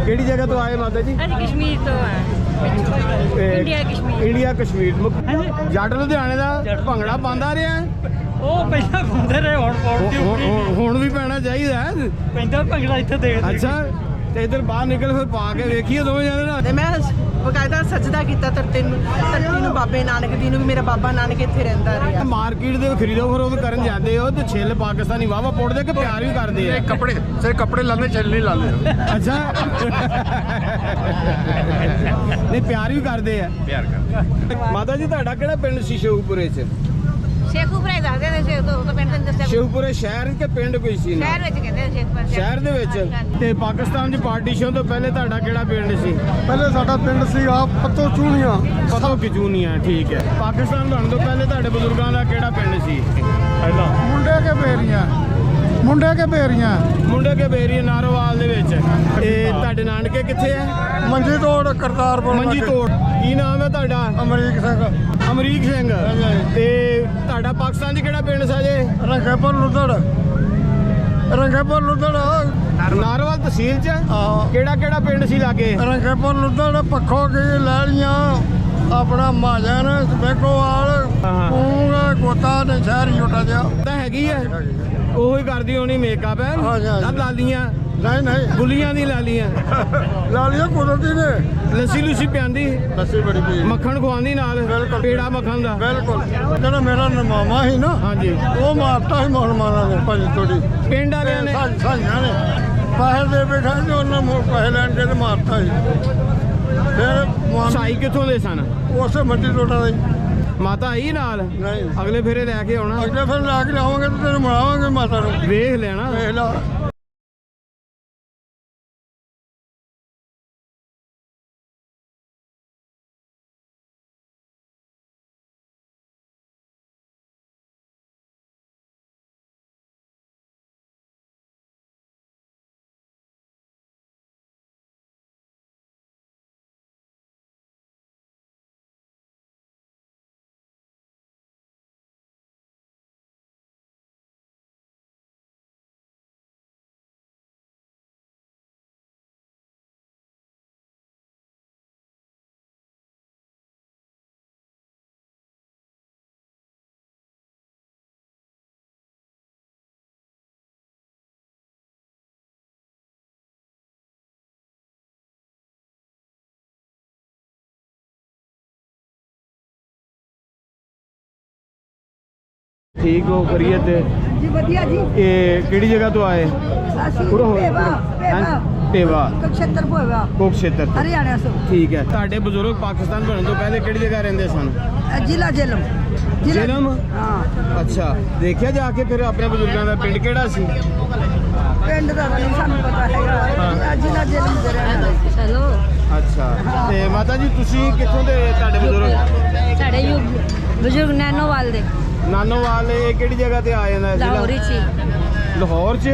ਕਿਹੜੀ ਜਗ੍ਹਾ ਤੋਂ ਆਏ ਮਾਤਾ ਜੀ? ਅਸੀਂ ਕਸ਼ਮੀਰ ਤੋਂ ਆ। ਇੰਡੀਆ ਕਸ਼ਮੀਰ। ਜੱਟ ਲੁਧਿਆਣੇ ਦਾ ਭੰਗੜਾ ਪਾਉਂਦਾ ਰਿਹਾ? ਉਹ ਪਹਿਲਾਂ ਪਾਉਂਦੇ ਰਹੇ, ਹੁਣ ਵੀ ਪੈਣਾ ਚਾਹੀਦਾ ਪੈਂਦਾ ਭੰਗੜਾ ਇੱਥੇ ਦੇਖ। ਅੱਛਾ, ਤੇ ਇਧਰ ਬਾਹਰ ਨਿਕਲ ਫਿਰ ਪਾ ਕੇ ਵੇਖੀਏ ਦੋਵੇਂ ਜਣੇ ਨਾ। ਤੇ ਮੈਂ ਬਕਾਇਦਾ ਸਜਦਾ ਕੀਤਾ ਧਰਤੀ ਨੂੰ ਬਾਬੇ ਨਾਨਕ ਦੀ ਨੂੰ ਵੀ ਮੇਰਾ ਬਾਬਾ ਨਾਨਕ ਇੱਥੇ ਰਹਿੰਦਾ ਰਿਹਾ। ਮਾਰਕੀਟ ਦੇ ਖਰੀਦੋ ਫਰੋਖਤ ਕਰਨ ਜਾਂਦੇ ਹੋ ਤੇ ਛਿੱਲ ਪਾਕਿਸਤਾਨੀ ਵਾਵਾ ਪੁੱਟਦੇ ਕਿ ਪਿਆਰ ਵੀ ਕਰਦੇ ਆ? ਕੱਪੜੇ ਸਿਰ ਕੱਪੜੇ ਲਾਉਂਦੇ, ਛਿੱਲ ਨਹੀਂ ਲਾਉਂਦੇ। ਅੱਛਾ, ਨਹੀਂ ਪਿਆਰ ਵੀ ਕਰਦੇ ਆ? ਪਿਆਰ ਕਰਦੇ। ਮਾਤਾ ਜੀ ਤੁਹਾਡਾ ਕਿਹੜਾ ਪਿੰਡ ਸੀ ਸ਼ੇਖੂਪੁਰੇ ਚ? ਸ਼ੇਖੂਪੁਰੇ ਦੱਸਦੇ ਨੇ, ਸ਼ੇਖੂਪੁਰੇ ਪਿੰਡ ਦੇ ਦੱਸਿਆ। ਸ਼ੇਖੂਪੁਰੇ ਸ਼ਹਿਰ ਕੇ ਪਿੰਡ ਕੋਈ ਸੀ ਨਾ? ਸ਼ਹਿਰ ਵਿੱਚ ਕਹਿੰਦੇ ਨੇ ਸ਼ੇਖੂਪੁਰੇ। ਸ਼ਹਿਰ ਦੇ ਵਿੱਚ। ਤੇ ਪਾਕਿਸਤਾਨ 'ਚ ਪਾਰਟੀਸ਼ਨ ਤੋਂ ਪਹਿਲੇ ਤੁਹਾਡਾ ਕਿਹੜਾ ਪਿੰਡ ਸੀ? ਪਹਿਲੇ ਸਾਡਾ ਪਿੰਡ ਸੀ ਪੱਤੋ ਚੂਣੀਆਂ। ਪਤੋ ਕਿਚੂਨੀਆਂ, ਠੀਕ ਹੈ। ਪਾਕਿਸਤਾਨ ਬਣਨ ਤੋਂ ਪਹਿਲੇ ਤੁਹਾਡੇ ਬਜ਼ੁਰਗਾਂ ਦਾ ਕਿਹੜਾ ਪਿੰਡ ਸੀ? ਪਹਿਲਾਂ ਮੁੰਡੇ ਕੇ ਬੇਰੀਆਂ। ਮੁੰਡੇ ਕੇ ਬੇਰੀਆ ਨਾਰੋਵਾਲ ਦੇ ਵਿੱਚ। ਤੇ ਤੁਹਾਡੇ ਨਾਨਕੇ ਕਿੱਥੇ ਹੈ? ਮੰਜੀ ਤੋੜ ਕਰਤਾਰਪੁਰ। ਮੰਜੀ ਤੋੜ। ਕੀ ਨਾਮ ਹੈ ਤੁਹਾਡਾ? ਅਮਰੀਕ ਸਿੰਘ। ਅਮਰੀਕ ਸਿੰਘ। ਤੇ ਤੁਹਾਡਾ ਪਾਕਿਸਤਾਨ 'ਚ ਕਿਹੜਾ ਪਿੰਡ ਸੀ ਜੇ? ਰੰਗੇਪੁਰ ਲੁੱਧੜ। ਨਾਰੋਵਾਲ ਤਹਿਸੀਲ 'ਚ? ਹਾਂ। ਕਿਹੜਾ ਪਿੰਡ ਸੀ ਲਾਗੇ? ਰੰਗੇਪੁਰ ਲੁੱਧੜ, ਪੱਖੋ ਕੀ ਲੈਲੀਆਂ, ਆਪਣਾ ਮਾਜਨ, ਬੇਗੋਵਾਲ, ਪੂੰਗਾ ਗੋਤਾ ਨੇ ਸ਼ਹਿਰ ਛੋਟਾ ਜਿਹਾ ਤਾਂ ਹੈਗੀ ਹੈ। ਉਹੋ ਹੀ ਕਰਦੀ ਹੋਣੀ ਮੇਕਅਪ ਹੈ। ਸਭ ਲਾਲੀਆਂ? ਨਹੀਂ ਗੁੱਲੀਆਂ ਦੀ ਲਾਲੀਆਂ। ਲਾਲੀਆਂ ਕੁਦਰਤੀ ਨੇ। ਲੱਸੀ ਲੁੱਸੀ ਪਿਆਂਦੀ? ਲੱਸੀ ਬੜੀ ਪੀ। ਮੱਖਣ ਖਵਾਉਂਦੀ ਨਾਲ? ਬਿਲਕੁਲ। ਪੇੜਾ ਮੱਖਣ ਦਾ? ਬਿਲਕੁਲ। ਜਿਹੜਾ ਮੇਰਾ ਮਾਮਾ ਸੀ ਨਾ, ਹਾਂਜੀ, ਉਹ ਮਾਰਤਾ ਸੀ ਮੁਸਲਮਾਨਾਂ ਨੇ ਭਾਜੀ ਥੋੜੀ ਪਿੰਡ ਵਾਲਿਆਂ ਨੇ? ਸਾਈਆਂ ਨੇ ਪੈਸੇ ਦੇ ਬੈਠਾ ਤੇ ਉਹਨਾਂ ਪੈਸੇ ਲੈਣ ਕੇ ਤੇ ਮਾਰਤਾ ਸੀ। ਫਿਰ ਸਾਈ ਕਿੱਥੋਂ ਦੇ ਸਨ? ਉਸੇ ਮੰਡੀ ਟੋਟਾ ਦੇ। ਮਾਤਾ ਆਈ ਨਾਲ? ਨਹੀਂ, ਅਗਲੇ ਫੇਰੇ ਲੈ ਕੇ ਆਉਣਾ? ਅਗਲੇ ਫਿਰ ਲਾ ਕੇ ਲਾਵਾਂਗੇ ਤੇ ਤੈਨੂੰ ਮਿਲਾਵਾਂਗੇ ਮਾਤਾ ਨੂੰ। ਵੇਖ ਲੈਣਾ। ਵੇਖ ਲਾ। ਠੀਕ ਹੋ ਕਰੀਏ ਤੇ ਜੀ ਵਧੀਆ ਜੀ। ਇਹ ਕਿਹੜੀ ਜਗ੍ਹਾ ਤੋਂ ਆਏ? ਅਸੀਂ ਟੇਵਾ ਕੁਰੂਕਸ਼ੇਤਰ ਹੋਏਗਾ, ਕੁਰੂਕਸ਼ੇਤਰ ਤੋਂ। ਹਰਿਆਣਾ ਤੋਂ। ਠੀਕ ਹੈ। ਤੁਹਾਡੇ ਬਜ਼ੁਰਗ ਪਾਕਿਸਤਾਨ ਬਣਨ ਤੋਂ ਪਹਿਲੇ ਕਿਹੜੀ ਜਗ੍ਹਾ ਰਹਿੰਦੇ ਸਨ? ਜ਼ਿਲ੍ਹਾ ਜੇਲਮ। ਜੇਲਮ? ਹਾਂ। ਅੱਛਾ, ਦੇਖਿਆ ਜਾ ਕੇ ਫਿਰ ਆਪਣੇ ਬਜ਼ੁਰਗਾਂ ਦਾ ਪਿੰਡ ਕਿਹੜਾ ਸੀ? ਪਿੰਡ ਦਾ ਨਹੀਂ ਸਾਨੂੰ ਪਤਾ ਹੈਗਾ। ਜ਼ਿਲ੍ਹਾ ਜੇਲਮ ਦੇ ਰਹਿਣ ਵਾਲੇ। ਚਲੋ ਅੱਛਾ, ਤੇ ਮਾਤਾ ਜੀ ਤੁਸੀਂ ਕਿੱਥੋਂ ਦੇ? ਤੁਹਾਡੇ ਬਜ਼ੁਰਗ? ਸਾਡੇ ਬਜ਼ੁਰਗ ਨੈਨੋਵਾਲ ਦੇ। ਨਾਨੋਵਾਲ। ਇਹ ਕਿਹੜੀ ਜਗ੍ਹਾ ਤੇ ਆ ਜਾਂਦਾ? ਲਾਹੌਰੀ ਚ। ਲਾਹੌਰ 'ਚ?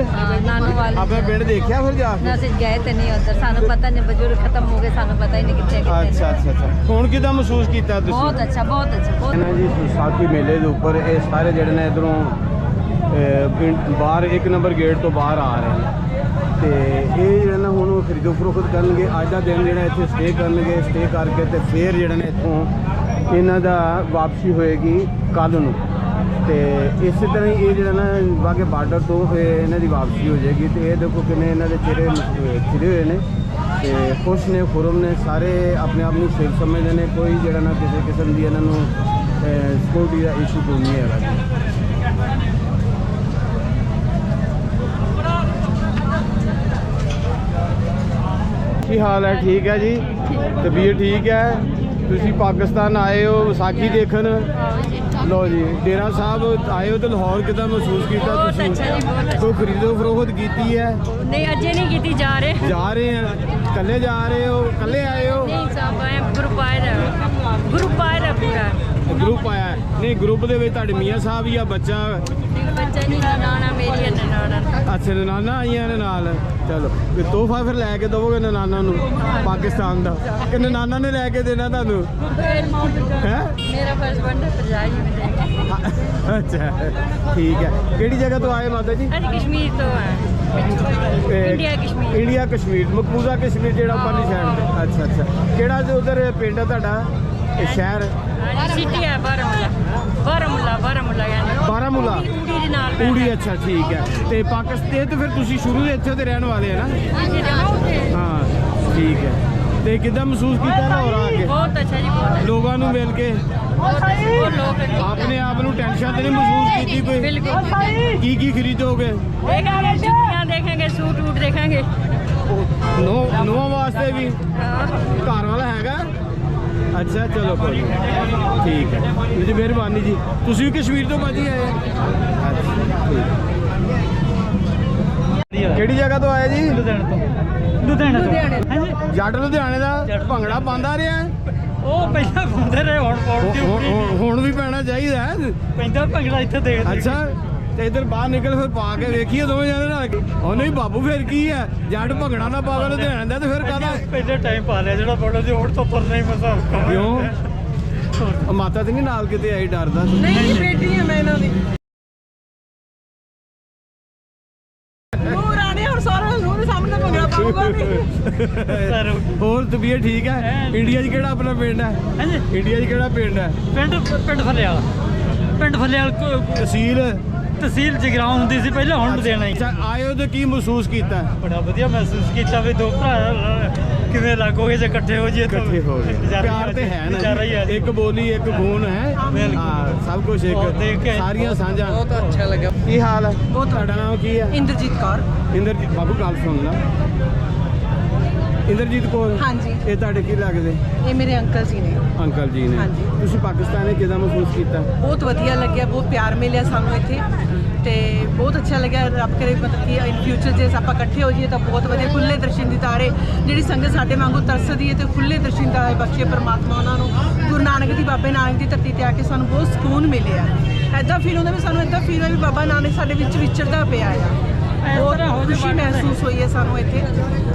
ਨਾਨੋਵਾਲ। ਆਪਣੇ ਪਿੰਡ ਦੇਖਿਆ ਫਿਰ ਜਾ ਕੇ? ਅਸੀਂ ਗਏ ਤੇ ਨਹੀਂ ਉੱਧਰ, ਸਾਨੂੰ ਪਤਾ ਨਹੀਂ, ਬਜ਼ੁਰਗ ਖਤਮ ਹੋ ਗਏ, ਸਾਨੂੰ ਪਤਾ ਹੀ ਨਹੀਂ ਕਿੱਥੇ ਅੱਛਾ। ਹੁਣ ਕਿੱਦਾਂ ਮਹਿਸੂਸ ਕੀਤਾ ਤੁਸੀਂ? ਬਹੁਤ ਅੱਛਾ ਨਾ ਜੀ, ਵਿਸਾਖੀ ਮੇਲੇ ਦੇ ਉੱਪਰ ਇਹ ਸਾਰੇ ਜਿਹੜੇ ਨੇ ਇਧਰੋਂ ਬਾਹਰ 1 ਨੰਬਰ ਗੇਟ ਤੋਂ ਬਾਹਰ ਆ ਰਹੇ ਨੇ ਤੇ ਇਹ ਜਿਹੜਾ ਨਾ ਹੁਣ ਖਰੀਦੋ ਫਰੋਖਤ ਕਰਨਗੇ। ਅੱਜ ਦਾ ਦਿਨ ਜਿਹੜਾ ਇੱਥੇ ਸਟੇ ਕਰਨਗੇ। ਸਟੇ ਕਰਕੇ ਤੇ ਫਿਰ ਜਿਹੜਾ ਨੇ ਇੱਥੋਂ ਇਹਨਾਂ ਦਾ ਵਾਪਸੀ ਹੋਏਗੀ ਕੱਲ੍ਹ ਨੂੰ। ਤੇ ਇਸੇ ਤਰ੍ਹਾਂ ਹੀ ਇਹ ਜਿਹੜਾ ਨਾ ਵਾਘੇ ਬਾਰਡਰ ਤੋਂ ਇਹਨਾਂ ਦੀ ਵਾਪਸੀ ਹੋ ਜਾਏਗੀ। ਤੇ ਇਹ ਦੇਖੋ ਕਿੰਨੇ ਇਹਨਾਂ ਦੇ ਚਿਹਰੇ ਖਿੜੇ ਹੋਏ ਨੇ ਤੇ ਖੁਸ਼ ਨੇ, ਖੁਰਮ ਨੇ, ਸਾਰੇ ਆਪਣੇ ਆਪ ਨੂੰ ਸੇਫ ਸਮਝਦੇ ਨੇ। ਕੋਈ ਜਿਹੜਾ ਨਾ ਕਿਸੇ ਕਿਸਮ ਦੀ ਇਹਨਾਂ ਨੂੰ ਸਿਕਿਉਰਿਟੀ ਦਾ ਇਸ਼ੂ ਕੋਈ ਨਹੀਂ ਹੈਗਾ। ਕੀ ਹਾਲ ਹੈ? ਠੀਕ ਹੈ ਜੀ, ਤਬੀਅਤ ਠੀਕ ਹੈ? ਤੁਸੀਂ ਪਾਕਿਸਤਾਨ ਆਏ ਹੋ ਵਿਸਾਖੀ ਦੇਖਣ? ਲੋ ਜੀ, ਡੇਰਾ ਸਾਹਿਬ ਆਏ ਹੋ ਤੇ ਲਾਹੌਰ ਕਿੱਦਾਂ ਮਹਿਸੂਸ ਕੀਤਾ ਤੁਸੀਂ? ਕੋਈ ਖਰੀਦੋ ਫਰੋਖਤ ਕੀਤੀ ਹੈ? ਨਹੀਂ, ਅਜੇ ਨਹੀਂ ਕੀਤੀ। ਜਾ ਰਹੇ ਆ? ਇਕੱਲੇ ਜਾ ਰਹੇ ਹੋ? ਇਕੱਲੇ ਆਏ ਹੋ? ਨਹੀਂ ਸਾਹਿਬ, ਗਰੁੱਪ ਆਇਆ ਦਾ ਪੂਰਾ। ਗਰੁੱਪ ਆਇਆ? ਨਹੀਂ, ਗਰੁੱਪ ਦੇ ਵਿੱਚ ਤੁਹਾਡੇ ਮੀਆਂ ਸਾਹਿਬ ਜਾਂ ਬੱਚਾ ਨਹੀਂ, ਨਾਨਾ ਮੇਰੀ ਨਾਨਾ। ਅੱਛਾ, ਨਨਾਨਾ ਆਈਆਂ ਨੇ ਨਾਲ। ਚਲੋ, ਤੇ ਤੋਹਫਾ ਫਿਰ ਲੈ ਕੇ ਦੇਵੋਗੇ ਨਨਾਨਾ ਨੂੰ ਪਾਕਿਸਤਾਨ ਦਾ ਕਿ ਨਨਾਨਾ ਨੇ ਲੈ ਕੇ ਦੇਣਾ ਤੁਹਾਨੂੰ? ਹੈ ਮੇਰਾ ਫਰਜ਼ ਬਣਦਾ ਭਰਜਾਈ ਅੱਛਾ, ਠੀਕ ਹੈ। ਕਿਹੜੀ ਜਗ੍ਹਾ ਤੋਂ ਆਏ ਮਾਤਾ ਜੀ? ਅਸੀਂ ਕਸ਼ਮੀਰ ਤੋਂ ਆ। ਇੰਡੀਆ ਕਸ਼ਮੀਰ। ਇੰਡੀਆ ਕਸ਼ਮੀਰ, ਮਕਬੂਜ਼ਾ ਕਸ਼ਮੀਰ ਜਿਹੜਾ ਉੱਪਰਲੀ ਸਾਈਡ ਤੇ। ਅੱਛਾ ਅੱਛਾ, ਕਿਹੜਾ ਤੇ ਉਧਰ ਪਿੰਡ ਹੈ ਤੁਹਾਡਾ, ਇਹ ਸ਼ਹਿਰ? ਸਿਟੀ ਹੈ ਬਾਰਾਮੂਲਾ ਕਹਿੰਦੇ। ਬਾਰਾਮੂਲਾ, ਊੜੀ ਦੇ ਨਾਲ ਊੜੀ। ਅੱਛਾ ਠੀਕ ਹੈ। ਤੇ ਪਾਕਿਸਤਾਨ ਤੇ ਫਿਰ ਤੁਸੀਂ ਸ਼ੁਰੂ ਦੇ ਇੱਥੇ ਦੇ ਰਹਿਣ ਵਾਲੇ ਹੈ ਨਾ? ਹਾਂ ਠੀਕ ਹੈ। ਤੇ ਕਿੱਦਾਂ ਮਹਿਸੂਸ ਕੀਤਾ ਲਾਹੌਰ ਆ ਕੇ? ਬਹੁਤ ਅੱਛਾ ਜੀ, ਬਹੁਤ ਲੋਕਾਂ ਨੂੰ ਮਿਲ ਕੇ ਬਹੁਤ ਲੋਕ ਆਪਣੇ ਆਪ ਨੂੰ ਟੈਨਸ਼ਨ ਤੇ ਨਹੀਂ ਮਹਿਸੂਸ ਕੀਤੀ ਕੋਈ? ਬਿਲਕੁਲ। ਕੀ ਖਰੀਦੋਗੇ? देखेंगे जुतियाँ देखेंगे, सूट वूट देखेंगे। ਨੋਵਾਂ ਵਾਸਤੇ ਵੀ ਘਰ ਵਾਲਾ ਹੈਗਾ? ਅੱਛਾ ਚਲੋ ਕੋਈ ਨਹੀਂ। ਠੀਕ ਹੈ ਜੀ, ਮਿਹਰਬਾਨੀ ਜੀ। ਤੁਸੀਂ ਵੀ ਕਸ਼ਮੀਰ ਤੋਂ ਭਾਜੀ ਆਏ? ਅੱਛਾ ਠੀਕ। ਕਿਹੜੀ ਜਗ੍ਹਾ ਤੋਂ ਆਏ ਜੀ? ਲੁਧਿਆਣਾ ਤੋਂ। ਹਾਂਜੀ, ਜੱਟ ਲੁਧਿਆਣੇ ਦਾ ਭੰਗੜਾ ਪਾਉਂਦਾ ਰਿਹਾ? ਉਹ ਪਹਿਲਾਂ ਘੁੰਮਦੇ ਰਹੇ, ਹੁਣ ਪੌੜ ਦੀ ਉੱਪਰੀ ਹੁਣ ਵੀ ਪੈਣਾ ਚਾਹੀਦਾ ਹੈ। ਪੈਂਦਾ ਭੰਗੜਾ ਇੱਥੇ ਦੇਖ। ਅੱਛਾ, ਤੇ ਇਧਰ ਬਾਹਰ ਨਿਕਲ ਫਿਰ ਪਾ ਕੇ ਵੇਖੀਏ ਦੋਵੇਂ ਜਣੇ ਨਾਲ। ਉਹ ਨਹੀਂ ਬਾਬੂ, ਫਿਰ ਕੀ ਹੈ, ਜੱਟ ਭੰਗੜਾ ਨਾ ਪਾਵੇ ਲੁਧਿਆਣੇ ਦਾ ਤੇ ਫਿਰ ਕਾਹਦਾ? ਪਹਿਲੇ ਟਾਈਮ ਪਾ ਲਿਆ ਜਿਹੜਾ ਬੋਲੋ ਜੀ, ਹੁਣ ਤੋਂ ਤੁਰਨਾ ਹੀ ਮਸਾ ਔਖਾ ਹੋਇਆ। ਕਿਉਂ? ਉਹ ਮਾਤਾ ਤੇ ਨਹੀਂ ਨਾਲ ਕਿਤੇ ਆਈ, ਡਰਦਾ? ਨਹੀਂ ਬੇਟੀ ਹੈ ਮੈਂ ਇਹਨਾਂ ਦੀ। ਨੂਰ ਆਣੇ ਹੁਣ ਸਾਰਾ ਨੂਰ ਦੇ ਸਾਹਮਣੇ ਭੰਗੜਾ ਪਾਊਗਾ ਨਹੀਂ। ਹੋਰ ਤਬੀਅਤ ਠੀਕ ਹੈ? ਇੰਡੀਆ 'ਚ ਕਿਹੜਾ ਆਪਣਾ ਪਿੰਡ ਹੈ? ਹਾਂਜੀ, ਇੰਡੀਆ 'ਚ ਕਿਹੜਾ ਪਿੰਡ ਹੈ? ਪਿੰਡ ਫਲਿਆਲ ਤਹਿਸੀਲ ਜਗਰਾਉਂ ਹੁੰਦੀ ਸੀ ਪਹਿਲਾਂ, ਹੁਣ ਲੁਧਿਆਣਾ ਹੀ। ਅੱਛਾ, ਆਏ ਹੋ ਤੇ ਕੀ ਮਹਿਸੂਸ ਕੀਤਾ? ਬੜਾ ਵਧੀਆ ਮਹਿਸੂਸ ਕੀਤਾ ਵੀ ਦੋ ਭਰਾ ਕਿਵੇਂ ਲੱਗੋਗੇ ਜੇ ਇਕੱਠੇ ਹੋ ਜਾਈਏ। ਇਕੱਠੇ ਹੋ ਗਏ। ਪਿਆਰ ਤੇ ਹੈ ਨਾ ਨਜ਼ਾਰਾ ਹੀ ਹੈ ਜੀ। ਜੀ। ਇੱਕ ਬੋਲੀ, ਇੱਕ ਖੂਨ ਹੈ। ਹਾਂ, ਸਭ ਕੁਝ ਬਹੁਤ ਦੇਖ ਇੱਕ, ਕੇ ਸਾਰੀਆਂ ਸਾਂਝਾਂ। ਬਹੁਤ ਅੱਛਾ ਲੱਗਾ। ਕੀ ਹਾਲ ਹੈ? ਤੁਹਾਡਾ ਨਾਮ ਕੀ ਹੈ? ਇੰਦਰਜੀਤ ਕੌਰ। ਇੰਦਰਜੀਤ। ਬਾਬੂ ਗੱਲ ਸੁਣ ਲਾ। ਇੰਦਰਜੀਤ ਕੌਰ। ਹਾਂਜੀ। ਇਹ ਤੁਹਾਡੇ ਕੀ ਲੱਗਦੇ? ਇਹ ਮੇਰੇ ਅੰਕਲ ਜੀ ਨੇ। ਅੰਕਲ ਜੀ ਨੇ। ਹਾਂਜੀ। ਤੁਸੀਂ ਪਾਕਿਸਤਾਨ ਕਿੱਦਾਂ ਮਹਿਸੂਸ ਕੀਤਾ? ਬਹੁਤ ਵਧੀਆ ਲੱਗਿਆ, ਬਹੁਤ ਪਿਆਰ ਮਿਲਿਆ ਸਾਨੂੰ ਇੱਥੇ ਤੇ ਬਹੁਤ ਅੱਛਾ ਲੱਗਿਆ। ਰੱਬ ਕਰੇ ਮਤਲਬ ਕਿ ਇਨ ਫਿਊਚਰ ਜੇ ਆਪਾਂ ਇਕੱਠੇ ਹੋ ਜਾਈਏ ਤਾਂ ਬਹੁਤ ਵਧੀਆ। ਖੁੱਲੇ ਦਰਸ਼ਨ ਦਿਦਾਰੇ, ਜਿਹੜੀ ਸੰਗਤ ਸਾਡੇ ਵਾਂਗੂ ਤਰਸਦੀ ਹੈ ਤੇ ਖੁੱਲੇ ਦਰਸ਼ਨ ਦਾ ਬਖਸ਼ੇ ਪਰਮਾਤਮਾ ਉਹਨਾਂ ਨੂੰ। ਗੁਰੂ ਨਾਨਕ ਦੀ, ਬਾਬੇ ਨਾਨਕ ਦੀ ਧਰਤੀ ਤੇ ਆ ਕੇ ਸਾਨੂੰ ਬਹੁਤ ਸਕੂਨ ਮਿਲਿਆ। ਐਦਾਂ ਫੀਲ ਹੁੰਦਾ ਵੀ ਸਾਨੂੰ ਐਦਾਂ ਫੀਲ ਹੋਇਆ ਵੀ ਬਾਬਾ ਨਾਨਕ ਸਾਡੇ ਵਿੱਚ ਵਿਚਰਦਾ ਪਿਆ ਆ। ਬਹੁਤ ਖੁਸ਼ੀ ਮਹਿਸੂਸ ਹੋਈ ਹੈ ਸਾਨੂੰ ਇੱਥੇ।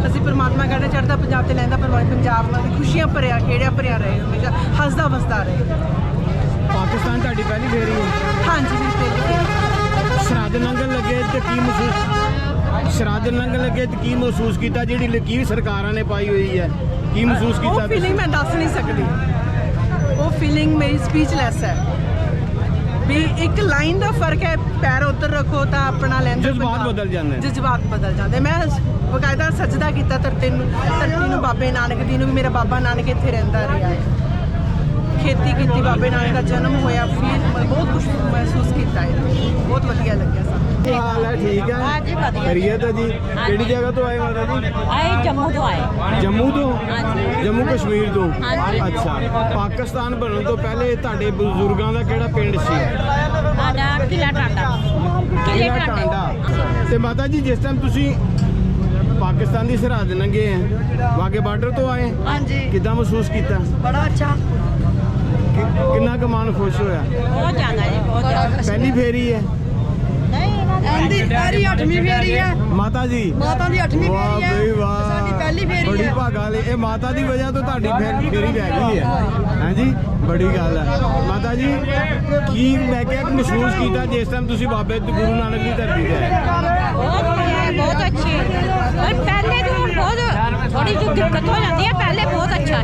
ਅਸੀਂ ਪਰਮਾਤਮਾ ਕਹਿੰਦੇ ਚੜ੍ਹਦਾ ਪੰਜਾਬ ਤੇ ਲਹਿੰਦਾ ਪੰਜਾਬ ਨਾਲ ਖੁਸ਼ੀਆਂ ਭਰਿਆ, ਖੇੜਿਆ ਭਰਿਆ ਰਹੇ, ਹਮੇਸ਼ਾ ਹੱਸਦਾ ਵਸਦਾ ਰਹੇ। ਪਾਕਿਸਤਾਨ ਤੁਹਾਡੀ ਪਹਿਲੀ ਫੇਰੀ ਹੈ? ਹਾਂਜੀ ਬਿਲਕੁਲ। ਸ਼ਰਾਧ ਲੰਗਰ ਲੱਗੇ ਤੇ ਕੀ ਮਹਿਸੂਸ? ਸ਼ਰਾਧ ਲੰਗਰ ਲੱਗੇ ਤੇ ਕੀ ਮਹਿਸੂਸ ਕੀਤਾ? ਜਿਹੜੀ ਲਕੀਰ ਸਰਕਾਰਾਂ ਨੇ ਪਾਈ ਹੋਈ ਹੈ, ਕੀ ਮਹਿਸੂਸ ਉਹ ਕੀਤਾ? ਫੀਲਿੰਗ ਮੈਂ ਦੱਸ ਨਹੀਂ ਸਕਦੀ। ਉਹ ਫੀਲਿੰਗ ਮੇਰੀ ਸਪੀਚਲੈਸ ਹੈ ਵੀ ਇੱਕ ਲਾਈਨ ਦਾ ਫਰਕ ਹੈ। ਪੈਰ ਉੱਧਰ ਰੱਖੋ ਤਾਂ ਆਪਣਾ ਲੈਂਦਾ ਜਜ਼ਬਾਤ ਬਦਲ ਜਾਂਦੇ। ਜਜ਼ਬਾਤ ਬਦਲ ਜਾਂਦੇ। ਮੈਂ ਬਕਾਇਦਾ ਸਜਦਾ ਕੀਤਾ ਧਰਤੀ ਨੂੰ, ਬਾਬੇ ਨਾਨਕ ਦੀ ਨੂੰ ਵੀ। ਮੇਰਾ ਬਾਬਾ ਨਾਨਕ ਇੱਥੇ ਰਹਿੰਦਾ ਰਿਹਾ, ਖੇਤੀ ਕੀਤੀ, ਬਾਬੇ ਨਾਨਕ ਦਾ ਜਨਮ ਹੋਇਆ। ਫਿਰ ਬਹੁਤ ਕੁਝ ਮਹਿਸੂਸ ਕੀਤਾ ਹੈ। ਬਹੁਤ ਵਧੀਆ ਲੱਗਿਆ ਸਾਨੂੰ। ਕੀ ਹਾਲ ਹੈ? ਠੀਕ ਹੈ? ਹਾਂਜੀ, ਵਧੀਆ। ਖੈਰੀਅਤ ਹੈ ਜੀ। ਕਿਹੜੀ ਜਗ੍ਹਾ ਤੋਂ ਆਏ ਮਾਤਾ ਜੀ? ਆਏ ਜੰਮੂ ਤੋਂ ਆਏ। ਜੰਮੂ ਤੋਂ? ਹਾਂਜੀ। ਜੰਮੂ ਕਸ਼ਮੀਰ ਤੋਂ? ਹਾਂਜੀ। ਅੱਛਾ, ਪਾਕਿਸਤਾਨ ਬਣਨ ਤੋਂ ਪਹਿਲੇ ਤੁਹਾਡੇ ਬਜ਼ੁਰਗਾਂ ਦਾ ਕਿਹੜਾ ਪਿੰਡ ਸੀ? ਸਾਡਾ ਕਿਲਾ ਟਾਂਡਾ। ਕਿਲਾ ਟਾਂਡਾ। ਤੇ ਮਾਤਾ ਜੀ, ਜਿਸ ਟਾਈਮ ਤੁਸੀਂ ਪਾਕਿਸਤਾਨ ਦੀ ਸਰਹੱਦ ਲੰਘੇ ਹੈ, ਵਾਗੇ ਬਾਰਡਰ ਤੋਂ ਆਏ, ਹਾਂਜੀ, ਕਿੱਦਾਂ ਮਹਿਸੂਸ ਕੀਤਾ? ਬੜਾ ਅੱਛਾ। ਕਿੰਨਾ ਕੁ ਮਨ ਖੁਸ਼ ਹੋਇਆ? ਬਹੁਤ ਜ਼ਿਆਦਾ ਜੀ, ਬਹੁਤ ਜ਼ਿਆਦਾ। ਪਹਿਲੀ ਫੇਰੀ ਹੈ? ਆਂਦੀ ਮੇਰੀ 8ਵੀਂ ਫੇਰੀ ਹੈ। ਮਾਤਾ ਜੀ, ਮਾਤਾ ਦੀ 8ਵੀਂ ਵਾਹ ਫੇਰੀ ਹੈ। ਬਈ ਵਾਹ, ਸਾਡੀ ਪਹਿਲੀ ਫੇਰੀ ਬੜੀ ਹੈ। ਭਾਗਾਂ ਵਾਲੀ। ਇਹ ਮਾਤਾ ਦੀ ਵਜ੍ਹਾ ਤੋਂ ਤੁਹਾਡੀ ਫੇਰੀ ਪੈ ਗਈ ਹੈ। ਹਾਂਜੀ, ਬੜੀ ਗੱਲ ਹੈ। ਮਾਤਾ ਜੀ, ਕੀ ਮੈਂ ਕਿਹਾ ਮਹਿਸੂਸ ਕੀਤਾ ਜਿਸ ਟਾਈਮ ਤੁਸੀਂ ਬਾਬੇ ਗੁਰੂ ਨਾਨਕ ਦੀ ਧਰਤੀ ਤੇ ਆਏ? ਬਹੁਤ ਵਧੀਆ, ਬਹੁਤ ਅੱਛੀ ਹੈ। ਪਰ ਪਹਿਲੇ ਤੋਂ ਬਹੁਤ ਥੋੜੀ ਜਿਹੀ ਦਿੱਕਤ ਹੋ ਜਾਂਦੀ ਹੈ। ਪਹਿਲੇ ਬਹੁਤ ਅੱਛਾ ਹੈ।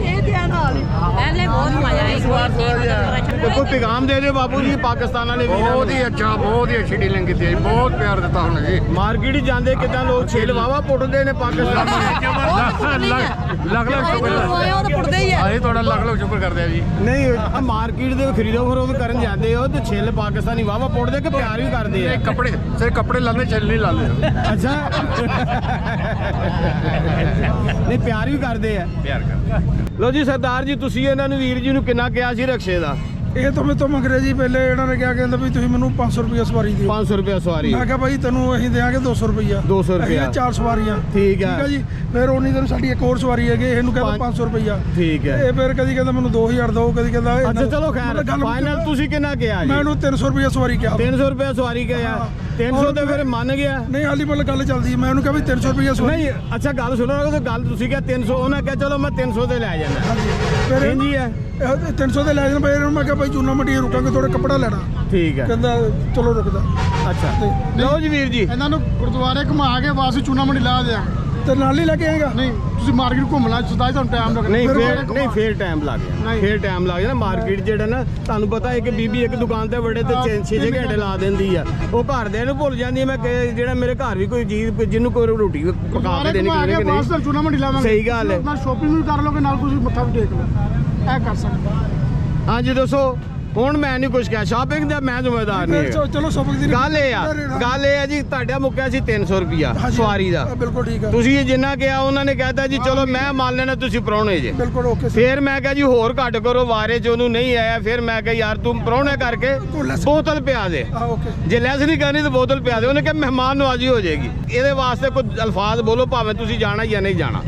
ਪਹਿਲੇ ਬਹੁਤ ਮਜ਼ਾ ਆਇਆ। ਤੇ ਕੋਈ ਪੈਗਾਮ ਦੇ ਦਿਓ ਬਾਪੂ ਜੀ ਪਾਕਿਸਤਾਨ ਵਾਲੇ ਵੀਰਾਂ ਨੂੰ। ਬਹੁਤ ਹੀ ਅੱਛਾ, ਬਹੁਤ ਹੀ ਅੱਛੀ ਡੀਲਿੰਗ ਕੀਤੀ ਹੈ ਜੀ। ਬਹੁਤ ਪਿਆਰ ਦਿੱਤਾ ਹੁਣ ਜੀ। ਮਾਰਕੀਟ ਹੀ ਜਾਂਦੇ ਕਿਦਾਂ ਲੋਕ ਛੇਲ ਵਾਵਾ ਪੁੱਟਦੇ ਨੇ ਪਾਕਿਸਤਾਨ ਲੱਖ ਲੱਖ ਸ਼ੁਕਰ ਉਹ ਤਾਂ ਪੁੱਟਦੇ ਹੀ ਹੈ। ਅਸੀਂ ਤੁਹਾਡਾ ਲੱਖ ਲੱਖ ਸ਼ੁਕਰ ਕਰਦੇ ਆ ਜੀ। ਨਹੀਂ, ਮਾਰਕੀਟ ਦੇ ਖਰੀਦੋ ਫਰੋਖਤ ਕਰਨ ਜਾਂਦੇ ਹੋ ਤੇ ਛੇਲ ਪਾਕਿਸਤਾਨੀ ਵਾਵਾ ਪੁੱਟਦੇ ਕਿ ਪਿਆਰ ਵੀ ਕਰਦੇ ਆ? ਇਹ ਕੱਪੜੇ ਸਿਰ ਕੱਪੜੇ ਲਾਉਂਦੇ, ਚੱਲ ਨਹੀਂ ਲਾਉਂਦੇ। ਅੱਛਾ। ਨਹੀਂ, ਪਿਆਰ ਵੀ ਕਰਦੇ ਆ। ਪਿਆਰ ਕਰਦੇ। ਲੋ ਜੀ ਸਰਦਾਰ ਜੀ, ਤੁਸੀਂ ਇਹਨਾਂ ਨੂੰ ਵੀਰ ਜੀ ਨੂੰ ਕਿੰਨਾ ਕਿਹਾ ਸੀ ਰਕਸ਼ੇ ਦਾ? ਇਹ ਤਾਂ ਮੇਰੇ ਤੋਂ ਮੰਗ ਰਹੇ ਜੀ। ਪਹਿਲੇ ਇਹਨਾਂ ਨੇ ਕਿਹਾ ਕਹਿੰਦਾ ਵੀ ਤੁਸੀਂ ਮੈਨੂੰ 500 ਰੁਪਏ ਸਵਾਰੀ ਦਿਓ। 500 ਰੁਪਏ ਸਵਾਰੀ। ਮੈਂ ਕਿਹਾ ਭਾਈ ਤੈਨੂੰ ਅਸੀਂ ਦੇਾਂਗੇ 200 ਰੁਪਈਆ। 200 ਰੁਪਇਆ। ਅਸੀਂ 4 ਸਵਾਰੀਆਂ। ਠੀਕ ਹੈ। ਜੀ। ਫਿਰ ਉਨੀ ਦਿਨ ਸਾਡੀ ਇੱਕ ਹੋਰ ਸਵਾਰੀ ਹੈਗੀ, ਇਹਨੂੰ ਕਹਿੰਦਾ 500 ਰੁਪਈਆ। ਠੀਕ ਹੈ। ਇਹ ਫਿਰ ਕਦੀ ਕਹਿੰਦਾ ਮੈਨੂੰ 2000 ਦਿਓ, ਕਦੀ ਕਹਿੰਦਾ ਅੱਛਾ ਚਲੋ ਖੈਰ, ਮਤਲਬ ਗੱਲ ਫਾਈਨਲ ਤੁਸੀਂ ਕਿੰਨਾ ਕਿਹਾ ਜੀ? ਮੈਂ ਉਹਨੂੰ 300 ਰੁਪਈਆ ਸਵਾਰੀ ਕਿਹਾ। 300 ਰੁਪਏ ਸਵਾਰੀ ਕਿਹਾ। 300 ਤੇ ਫਿਰ ਮੰਨ ਗਿਆ? ਨਹੀਂ, ਹਾਲੀ ਮਤਲਬ ਗੱਲ ਚੱਲਦੀ ਹੈ। ਮੈਂ ਉਹਨੂੰ ਕਿਹਾ ਵੀ 300 ਰੁਪਈਆ ਸਵਾਰੀ। ਨਹੀਂ, ਅੱਛਾ ਗੱਲ ਸੁਣੋ, ਗੱਲ ਤੁਸੀਂ ਕਿਹਾ 300, ਉਹਨਾਂ ਕਿਹਾ ਚਲੋ ਮੈਂ 300 ਤੇ ਲੈ ਜਾਣਾ। ਫਿਰ ਇੰਜੀ ਹੈ। ਇਹ 300 ਦੇ ਲੈ ਜਾਣ ਪਏ ਮੈਂ ਕਿਹਾ ਭਾਈ ਚੂਨਾ ਮੰਡੀ ਰੁਕਾਂਗੇ ਥੋੜਾ ਕੱਪੜਾ ਲੈਣਾ ਠੀਕ ਹੈ ਕਹਿੰਦਾ ਚਲੋ ਰੁਕਦਾ ਅੱਛਾ ਲਓ ਜੀ ਵੀਰ ਜੀ ਇਹਨਾਂ ਨੂੰ ਗੁਰਦੁਆਰੇ ਘੁਮਾ ਕੇ ਵਾਪਸ ਚੂਨਾ ਮੰਡੀ ਲਾ ਦਿਆਂ ਤੇ ਨਾਲ ਹੀ ਲੈ ਕੇ ਆਏਗਾ ਨਹੀਂ ਤੁਸੀਂ ਮਾਰਕੀਟ ਘੁੰਮਣਾ ਸਦਾ ਤੁਹਾਨੂੰ ਟਾਈਮ ਲੱਗਣਾ ਨਹੀਂ ਫੇਰ ਟਾਈਮ ਲੱਗ ਜਾਣਾ ਫੇਰ ਟਾਈਮ ਲੱਗ ਜਾਣਾ ਮਾਰਕੀਟ ਜਿਹੜਾ ਨਾ ਤੁਹਾਨੂੰ ਪਤਾ ਹੈ ਕਿ ਬੀਬੀ ਇੱਕ ਦੁਕਾਨ ਤੇ ਬੜੇ ਤੇ 6 ਘੰਟੇ ਲਾ ਦਿੰਦੀ ਆ ਉਹ ਘਰ ਦੇ ਨੂੰ ਭੁੱਲ ਜਾਂਦੀ ਹੈ ਮੈਂ ਜਿਹੜਾ ਮੇਰੇ ਘਰ ਵੀ ਕੋਈ ਚੀਜ਼ ਜਿਹਨੂੰ ਕੋਈ ਰੋਟੀ ਪਕਾ ਕੇ ਦੇਣੀ ਕਿ ਨਹੀਂ ਚੂਨਾ ਮੰਡੀ ਲਾਵਾਂਗੇ ਸਹੀ ਗੱਲ ਹੈ ਨਾਲ ਸ਼ੋਪਿੰਗ ਵੀ ਕਰ ਲੋਗੇ ਨਾਲ ਤੁਸੀਂ ਮੱਥਾ ਵੀ ਟੇਕ ਲਓ ਇਹ ਕਰ ਸਕਦੇ ਹਾਂਜੀ ਦੱਸੋ ਹੁਣ ਮੈਂ ਨਹੀਂ ਕੁਝ ਕਿਹਾ ਸ਼ਾਪਿੰਗ ਦਾ ਮੈਂ ਜ਼ਿੰਮੇਦਾਰ ਨਹੀਂ ਹੈਗਾ ਚਲੋ ਸ਼ੋਪਿੰਗ ਦੀ ਗੱਲ ਇਹ ਆ ਜੀ ਤੁਹਾਡਾ ਮੁੱਕਿਆ ਸੀ 300 ਰੁਪਿਆ ਸਵਾਰੀ ਦਾ ਬਿਲਕੁਲ ਠੀਕ ਹੈ ਤੁਸੀਂ ਜਿੰਨਾ ਕਿਹਾ ਉਹਨਾਂ ਨੇ ਕਹਿਤਾ ਜੀ ਚਲੋ ਮੈਂ ਮੰਨ ਲੈਣਾ ਤੁਸੀਂ ਪ੍ਰਾਹੁਣੇ ਜੇ ਬਿਲਕੁਲ ਓਕੇ ਫਿਰ ਮੈਂ ਕਿਹਾ ਜੀ ਹੋਰ ਘੱਟ ਕਰੋ ਵਾਰੇ ਚ ਉਹਨੂੰ ਨਹੀਂ ਆਇਆ ਫਿਰ ਮੈਂ ਕਿਹਾ ਯਾਰ ਤੂੰ ਪ੍ਰਾਹੁਣੇ ਕਰਕੇ ਬੋਤਲ ਪਿਆ ਦੇ ਓਕੇ ਜੇ ਲੈਸ ਨਹੀਂ ਕਰਨੀ ਤਾਂ ਬੋਤਲ ਪਿਆ ਦੇ ਉਹਨੇ ਕਿਹਾ ਮਹਿਮਾਨ ਨਵਾਜ਼ੀ ਹੋ ਜਾਏਗੀ ਇਹਦੇ ਵਾਸਤੇ ਕੋਈ ਅਲਫਾਜ਼ ਬੋਲੋ ਭਾਵੇਂ ਤੁਸੀਂ ਜਾਣਾ ਜਾਂ ਨਹੀਂ ਜਾਣਾ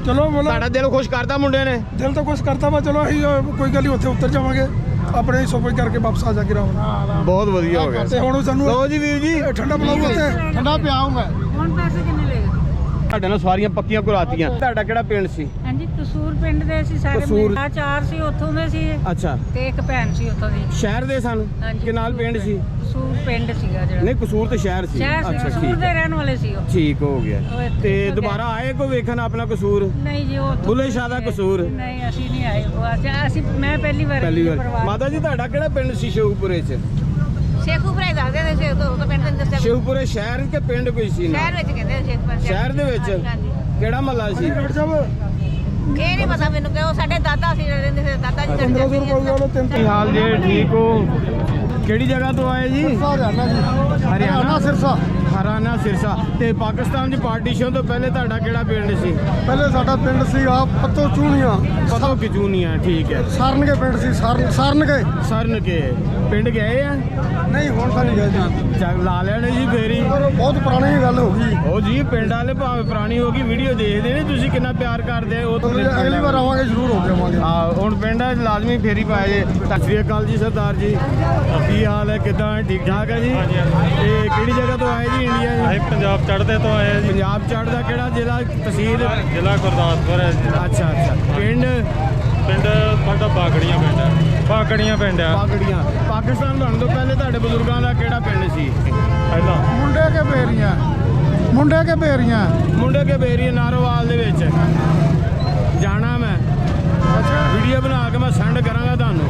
ਚਲੋ ਬੋਲੋ ਤੁਹਾਡਾ ਦਿਲ ਖੁਸ਼ ਕਰਤਾ ਮੁੰਡੇ ਨੇ ਦਿਲ ਤਾਂ ਕੁਛ ਕਰਤਾ ਵਾ ਚਲੋ ਅਸੀਂ ਕੋਈ ਗੱਲ ਨਹੀਂ ਉੱਥੇ ਉੱਤਰ ਜਾਵਾਂਗੇ ਆਪਣੇ ਸ਼ੋਪਿੰਗ ਕਰਕੇ ਵਾਪਸ ਆ ਜਾਗੇ ਰਾਮ ਬਹੁਤ ਵਧੀਆ ਹੋ ਗਿਆ ਤੇ ਹੁਣ ਸਾਨੂੰ ਲਓ ਜੀ ਵੀਰ ਜੀ ਠੰਡਾ ਪਲਾਊਗਾ ਉੱਥੇ ਠੰਡਾ ਪਿਆਉਂਗਾ ਹੁਣ ਪੈਸੇ ਕਿੰਨੇ ਲਏਗਾ ਤੁਹਾਡੇ ਨਾਲ ਸਵਾਰੀਆਂ ਪੱਕੀਆਂ ਕਰਾਤੀਆਂ ਤੁਹਾਡਾ ਕਿਹੜਾ ਪਿੰਡ ਸੀ ਹਾਂਜੀ ਕਸੂਰ ਪਿੰਡ ਦੇ ਸੀ ਸਾਰੇ ਕਸੂਰ। ਆ 4 ਸੀ ਉੱਥੋਂ ਦੇ ਸੀ ਅੱਛਾ ਤੇ ਇੱਕ ਭੈਣ ਸੀ ਉੱਥੋਂ ਦੀ ਸ਼ਹਿਰ ਦੇ ਸਨ ਹਾਂਜੀ। ਕਿ ਨਾਲ ਪਿੰਡ ਸੀ ਕਸੂਰ ਪਿੰਡ ਸੀਗਾ ਜਿਹੜਾ ਨਹੀਂ ਕਸੂਰ ਤੇ ਸ਼ਹਿਰ ਸੀ ਸ਼ਹਿਰ ਸੀ ਕਸੂਰ ਦੇ ਰਹਿਣ ਵਾਲੇ ਸੀ ਉਹ ਠੀਕ ਹੋ ਗਿਆ ਉਹ ਇੱਥੇ ਤੇ ਤੋਂ ਦੁਬਾਰਾ ਆਏ ਕੋ ਵੇਖਣ ਆਪਣਾ ਕਸੂਰ ਨਹੀਂ ਜੀ ਉਹ ਉੱਥੋਂ ਬੁੱਲੇ ਸ਼ਾਹ ਦਾ ਕਸੂਰ ਨਹੀਂ ਅਸੀਂ ਨਹੀਂ ਆਏ ਉਹ ਅਸੀਂ ਮੈਂ ਪਹਿਲੀ ਵਾਰ ਪਹਿਲੀ ਗਈ ਵਾਰ ਪਰਿਵਾਰ ਮਾਤਾ ਜੀ ਤੁਹਾਡਾ ਕਿਹੜਾ ਪਿੰਡ ਸੀ ਸ਼ੇਖੂਪੁਰੇ ਚ ਸ਼ੇਖੂਪੁਰੇ ਦੱਸਦੇ ਨੇ ਸ਼ੇਖੂਪੁਰੇ ਪਿੰਡ ਦੇ ਦੱਸਿਆ ਸ਼ੇਖੂਪੁਰੇ ਸ਼ਹਿਰ ਕੇ ਪਿੰਡ ਕੋਈ ਸੀ ਨਾ ਸ਼ਹਿਰ ਵਿੱਚ ਕਹਿੰਦੇ ਸ਼ੇਖੂਪੁਰੇ ਸ਼ਹਿਰ ਦੇ ਵਿੱਚ ਹਾਂਜੀ ਕਿਹੜਾ ਮਹੱਲਾ ਸੀ ਡਾਕਟਰ ਸਾਹਿਬ ਇਹ ਨਹੀਂ ਪਤਾ ਮੈਨੂੰ ਕਿ ਉਹ ਸਾਡੇ ਦਾਦਾ ਸੀ ਰਹਿੰਦੇ ਸੀ ਦਾਦਾ ਜੀ 1500 ਰੁਪਏ ਵਾਲਾ ਕੀ ਹਾਲ ਜੇ ਠੀਕ ਹੋ ਕਿਹੜੀ ਜਗ੍ਹਾ ਤੋਂ ਆਏ ਜੀ ਹਰਿਆਣਾ ਜੀ ਹਰਿਆਣਾ ਸਿਰਸਾ ਹਰਿਆਣਾ ਸਿਰਸਾ ਤੇ ਪਾਕਿਸਤਾਨ ਦੀ ਪਾਰਟੀਸ਼ਨ ਤੋਂ ਪਹਿਲੇ ਤੁਹਾਡਾ ਕਿਹੜਾ ਪਿੰਡ ਸੀ ਪਹਿਲੇ ਸਾਡਾ ਪਿੰਡ ਸੀ ਆ ਪੱਤੋ ਚੂਣੀਆਂ ਪਤੋ ਕਿਚੂਨੀਆਂ ਠੀਕ ਹੈ ਸਰਨਗੇ ਪਿੰਡ ਸੀ ਸਰਨਗੇ ਸਰਨ ਕੇ ਪਿੰਡ ਗਏ ਆ ਨਹੀਂ ਹੁਣ ਤਾਂ ਨਹੀਂ ਗਏ ਜੀ ਚੱਲ ਲਾ ਲੈਣੇ ਜੀ ਫੇਰੀ ਬਹੁਤ ਪੁਰਾਣੀ ਗੱਲ ਹੋ ਗਈ ਉਹ ਜੀ ਪਿੰਡ ਵਾਲੇ ਭਾਵੇਂ ਪੁਰਾਣੀ ਹੋ ਗਈ ਵੀਡੀਓ ਦੇਖਦੇ ਨੇ ਤੁਸੀਂ ਕਿੰਨਾ ਪਿਆਰ ਕਰਦੇ ਹੋ ਅਗਲੀ ਵਾਰ ਆਵਾਂਗੇ ਜ਼ਰੂਰ ਹੋ ਜਾਵਾਂਗੇ ਹਾਂ ਹੁਣ ਪਿੰਡ ਆ ਲਾਜ਼ਮੀ ਫੇਰੀ ਪਾਏ ਜੇ ਸਤਿ ਸ੍ਰੀ ਅਕਾਲ ਜੀ ਸਰਦਾਰ ਜੀ ਕੀ ਹਾਲ ਹੈ ਕਿਦਾਂ ਠੀਕ ਠਾਕ ਹੈ ਜੀ ਤੇ ਕਿਹੜੀ ਜਗ੍ਹਾ ਤੋਂ ਆਏ ਜੀ ਇੰਡੀਆ ਜੀ ਅਸੀਂ ਪੰਜਾਬ ਚੜ੍ਹਦੇ ਤੋਂ ਆਏ ਆ ਜੀ ਪੰਜਾਬ ਚੜ੍ਹਦਾ ਕਿਹੜਾ ਜ਼ਿਲ੍ਹਾ ਤਹਿਸੀਲ ਜ਼ਿਲ੍ਹਾ ਗੁਰਦਾਸਪੁਰ ਹੈ ਜੀ ਅੱਛਾ ਪਿੰਡ ਪਿੰਡ ਸਾਡਾ ਬਾਗੜੀਆਂ ਪਿੰਡ ਹੈ ਬਾਗੜੀਆਂ ਪਿੰਡ ਆ ਪਾਗੜੀਆਂ ਪਾਕਿਸਤਾਨ ਬਣਨ ਤੋਂ ਪਹਿਲੇ ਤੁਹਾਡੇ ਬਜ਼ੁਰਗਾਂ ਦਾ ਕਿਹੜਾ ਪਿੰਡ ਸੀ ਪਹਿਲਾਂ ਮੁੰਡੇ ਕੇ ਬੇਰੀਆਂ ਮੁੰਡੇ ਕੇ ਬੇਰੀ ਨਾਰੋਵਾਲ ਦੇ ਵਿੱਚ ਜਾਣਾ ਮੈਂ ਵੀਡੀਓ ਬਣਾ ਕੇ ਮੈਂ ਸੈਂਡ ਕਰਾਂਗਾ ਤੁਹਾਨੂੰ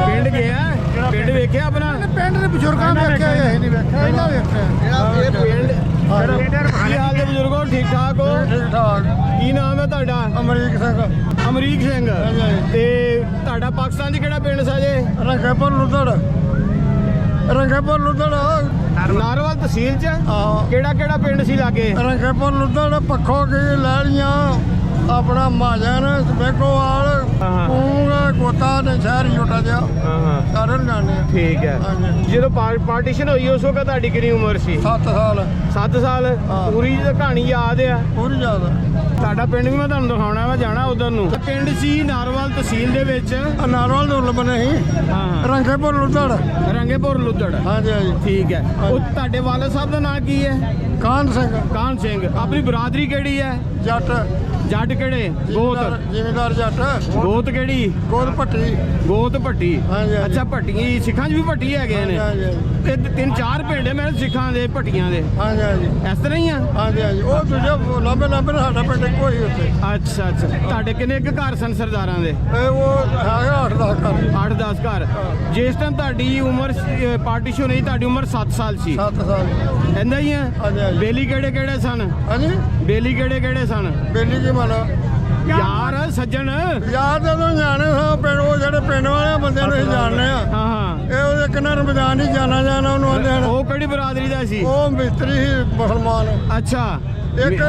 ਪਿੰਡ ਗਿਆ ਪਿੰਡ ਵੇਖਿਆ ਆਪਣਾ ਪਿੰਡ ਦੇ ਬਜ਼ੁਰਗਾਂ ਨੇ ਵੇਖਿਆ ਇਹ ਨਹੀਂ ਵੇਖਿਆ ਇਹਨਾਂ ਵੇਖਿਆ ਇਹ ਪਿੰਡ ਕੀ ਹਾਲ ਹੈ ਬਜ਼ੁਰਗੋ ਠੀਕ ਠਾਕ ਹੋ ਠੀਕ ਠਾਕ ਕੀ ਨਾਮ ਹੈ ਤੁਹਾਡਾ ਅਮਰੀਕ ਸਿੰਘ ਅਮਰੀਕ ਸਿੰਘ ਤੇ ਤੁਹਾਡਾ ਪਾਕਿਸਤਾਨ 'ਚ ਕਿਹੜਾ ਪਿੰਡ ਸਾ ਜੇ ਰੰਗੇਪੁਰ ਲੁੱਦੜ ਨਾਰੋਵਾਲ ਤਹਿਸੀਲ 'ਚ ਹਾਂ ਕਿਹੜਾ ਪਿੰਡ ਸੀ ਲਾਗੇ ਰੰਗੇਪੁਰ ਲੁੱਦੜ ਪੱਖੋ ਕੀ ਲੈਲੀਆਂ ਆਪਣਾ ਮਹਾਜਨ ਬੇਗੋਵਾਲ ਹਾਂ। ਪੂੰਗਾ ਕੋਤਾ ਨੇ ਸ਼ਹਿਰ ਛੋਟਾ ਜਿਹਾ ਹਾਂ ਕਰਨ ਜਾਣੇ ਠੀਕ ਹੈ ਹਾਂਜੀ। ਜਦੋਂ ਪਾਰਟੀਸ਼ਨ ਹੋਈ ਉਸ ਵਕਤ ਤੁਹਾਡੀ ਕਿੰਨੀ ਉਮਰ ਸੀ 7 ਸਾਲ 7 ਸਾਲ ਹਾਂ। ਪੂਰੀ ਜਿਹੀ ਕਹਾਣੀ ਯਾਦ ਆ ਪੂਰੀ ਜ਼ਿਆਦਾ ਤੁਹਾਡਾ ਪਿੰਡ ਵੀ ਮੈਂ ਤੁਹਾਨੂੰ ਦਿਖਾਉਣਾ ਵਾ ਜਾਣਾ ਉਧਰ ਨੂੰ ਪਿੰਡ ਸੀ ਨਾਰੋਵਾਲ ਤਹਿਸੀਲ ਦੇ ਵਿੱਚ ਨਾਰਵਾਲ ਦੇ ਉਲ ਬਣੇ ਸੀ ਹਾਂ ਰੰਗੇਪੁਰ ਲੁੱਦੜ ਰੰਗੇਪੁਰ ਲੁੱਦੜ ਹਾਂਜੀ ਹਾਂਜੀ ਠੀਕ ਹੈ ਉਹ ਤੁਹਾਡੇ ਵਾਲਦ ਸਾਹਿਬ ਦਾ ਨਾਂ ਕੀ ਹੈ ਕਾਹਨ ਸਿੰਘ ਕਾਹਨ ਸਿੰਘ ਆਪਣੀ ਬਰਾਦਰੀ ਕਿਹੜੀ ਹੈ ਜੱਟ ਜੱਟ ਕਿਹੜੇ ਗੋਤ ਜ਼ਿਮੀਦਾਰ ਜੱਟ ਗੋਤ ਕਿਹੜੀ ਗੋਦ ਭੱਟੀ ਗੋਤ ਭੱਟੀ ਹਾਂਜੀ, ਹਾਂਜੀ। ਅੱਛਾ ਭੱਟੀ ਸਿੱਖਾਂ 'ਚ ਵੀ ਭੱਟੀ ਹੈਗੇ ਨੇ ਹਾਂਜੀ ਤੇ 3-4 ਪਿੰਡ ਹੈ ਮੇਰੇ ਸਿੱਖਾਂ ਦੇ ਭੱਟੀਆਂ ਦੇ ਹਾਂਜੀ ਹਾਂਜੀ ਇਸ ਤਰ੍ਹਾਂ ਹੀ ਆ ਹਾਂਜੀ ਹਾਂਜੀ ਉਹ ਦੂਜੇ ਲਾਂਬੇ ਸਾਡਾ ਪਿੰਡ ਇੱਕੋ ਹੀ ਉੱਥੇ ਅੱਛਾ ਤੁਹਾਡੇ ਕਿੰਨੇ ਕੁ ਘਰ ਸਨ ਸਰਦਾਰਾਂ ਦੇ ਇਹ ਉਹ ਹੈਗਾ 8-10 ਘਰ 8-10 ਘਰ ਜਿਸ ਟਾਈਮ ਤੁਹਾਡੀ ਉਮਰ ਪਾਰਟੀਸ਼ਨ ਹੋਈ ਤੁਹਾਡੀ ਉਮਰ 7 ਸਾਲ ਸੀ 7 ਸਾਲ ਇੰਦਾ ਹੀ ਆ ਹਾਂਜੀ, ਹਾਂਜੀ। ਬੇਲੀ ਕਿਹੜੇ ਸਨ ਹਾਂਜੀ ਬੇਲੀ ਕਿਹੜੇ ਸਨ ਬੇਲੀ ਕੀ ਮਨ ਯਾਰ ਸੱਜਣ ਯਾਰ ਜਦੋਂ ਜਾਣੇ ਸਾ ਪਿੰਡ ਉਹ ਜਿਹੜੇ ਪਿੰਡ ਵਾਲੇ ਬੰਦੇ ਨੂੰ ਅਸੀਂ ਜਾਣਦੇ ਆ ਹਾਂ ਇਹ ਉਹਦੇ ਕਿੰਨਾ ਰਮਜ਼ਾਨ ਹੀ ਜਾਣਾ ਉਹਨੂੰ ਆਂਦੇ ਹਨ ਉਹ ਕਿਹੜੀ ਬਰਾਦਰੀ ਦਾ ਸੀ ਉਹ ਮਿਸਤਰੀ ਸੀ ਮੁਸਲਮਾਨ ਅੱਛਾ ਇੱਕ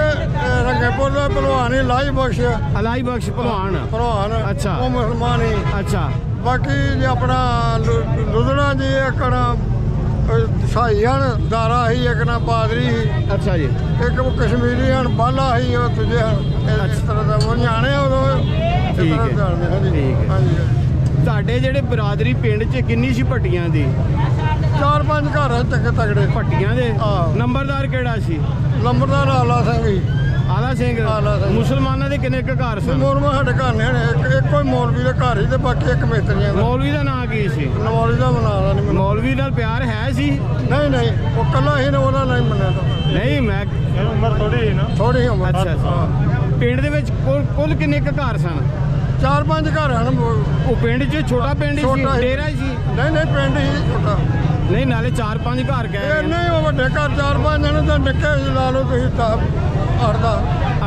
ਰੰਗੇਪੁਰ ਦਾ ਭਲਵਾਨ ਹੀ ਲਾਈ ਬਖਸ਼ ਅਲਾਈ ਬਖਸ਼ ਭਲਵਾਨ ਭਲਵਾਨ ਅੱਛਾ। ਉਹ ਮੁਸਲਮਾਨ ਹੀ ਅੱਛਾ ਬਾਕੀ ਜੇ ਆਪਣਾ ਲੁਧਣਾ ਜੀ ਇੱਕ ਨਾ ਸਾਈ ਹਨ ਦਾਰਾ ਸੀ ਇੱਕ ਨਾ ਬਾਦਰੀ ਸੀ ਅੱਛਾ ਜੀ ਇੱਕ ਉਹ ਕਸ਼ਮੀਰੀ ਹਨ ਬਾਲਾ ਸੀ ਉਹ ਦੂਜੇ ਹਨ ਇਸ ਤਰ੍ਹਾਂ ਦਾ ਉਹ ਨਿਆਣੇ ਉਦੋਂ ਇਸ ਠੀਕ ਤਰ੍ਹਾਂ ਹੈ। ਜਾਣਦੇ ਹਾਂਜੀ ਠੀਕ ਹੈ। ਹਾਂਜੀ ਤੁਹਾਡੇ ਜਿਹੜੇ ਬਰਾਦਰੀ ਪਿੰਡ 'ਚ ਕਿੰਨੀ ਸੀ ਭੱਟੀਆਂ ਦੀ 4-5 ਘਰ ਆ ਚੰਗੇ ਤਗੜੇ ਭੱਟੀਆਂ ਦੇ ਹਾਂ। ਨੰਬਰਦਾਰ ਕਿਹੜਾ ਸੀ ਲੰਬਰਦਾਰ ਆਲਾ ਸਿੰਘ ਜੀ ਆਲਾ ਸਿੰਘ। ਮੁਸਲਮਾਨਾਂ ਦੇ ਕਿੰਨੇ ਕੁ ਘਰ ਸਨ? ਮੋਲਵਾ ਸਾਡੇ ਘਰ ਨੇ ਇੱਕੋ ਹੀ ਮੌਲਵੀ ਦੇ ਘਰ ਹੀ ਤੇ ਬਾਕੀ ਇੱਕ ਮਿਸਤਰੀਆਂ ਦਾ। ਮੌਲਵੀ ਦਾ ਨਾਂ ਕੀ ਸੀ? ਮੌਲਵੀ ਦਾ ਮਨਾਦਾ ਨਹੀਂ ਮੈਨੂੰ। ਮੌਲਵੀ ਨਾਲ ਪਿਆਰ ਹੈ ਸੀ? ਨਹੀਂ ਉਹ ਕੱਲਾ ਹੀ ਨੇ, ਉਹਦਾ ਨਹੀਂ ਮੰਨਿਆ ਤਾਂ। ਨਹੀਂ ਮੈਂ ਉਮਰ ਥੋੜੀ ਨਾ। ਥੋੜੀ ਉਮਰ। ਅੱਛਾ। ਪਿੰਡ ਦੇ ਵਿੱਚ ਕੁੱਲ ਕਿੰਨੇ ਕੁ ਘਰ ਸਨ? 4-5 ਘਰ ਹਨ। ਉਹ ਪਿੰਡ 'ਚ ਛੋਟਾ ਪਿੰਡ ਹੀ ਸੀ, ਛੋਟਾ ਹੀ। ਡੇਰਾ ਹੀ ਸੀ? ਨਹੀਂ ਪਿੰਡ ਹੀ ਛੋਟਾ। ਨਹੀਂ ਨਾਲੇ 4-5 ਘਰ ਗਏ ਇਹ ਨਹੀਂ ਉਹ ਵੱਡੇ ਘਰ 4-5 ਜਣੇ ਤਾਂ ਨਿੱਕੇ ਹੀ ਲਾ ਲਓ ਤੁਸੀਂ ਤਾਂ 8-10।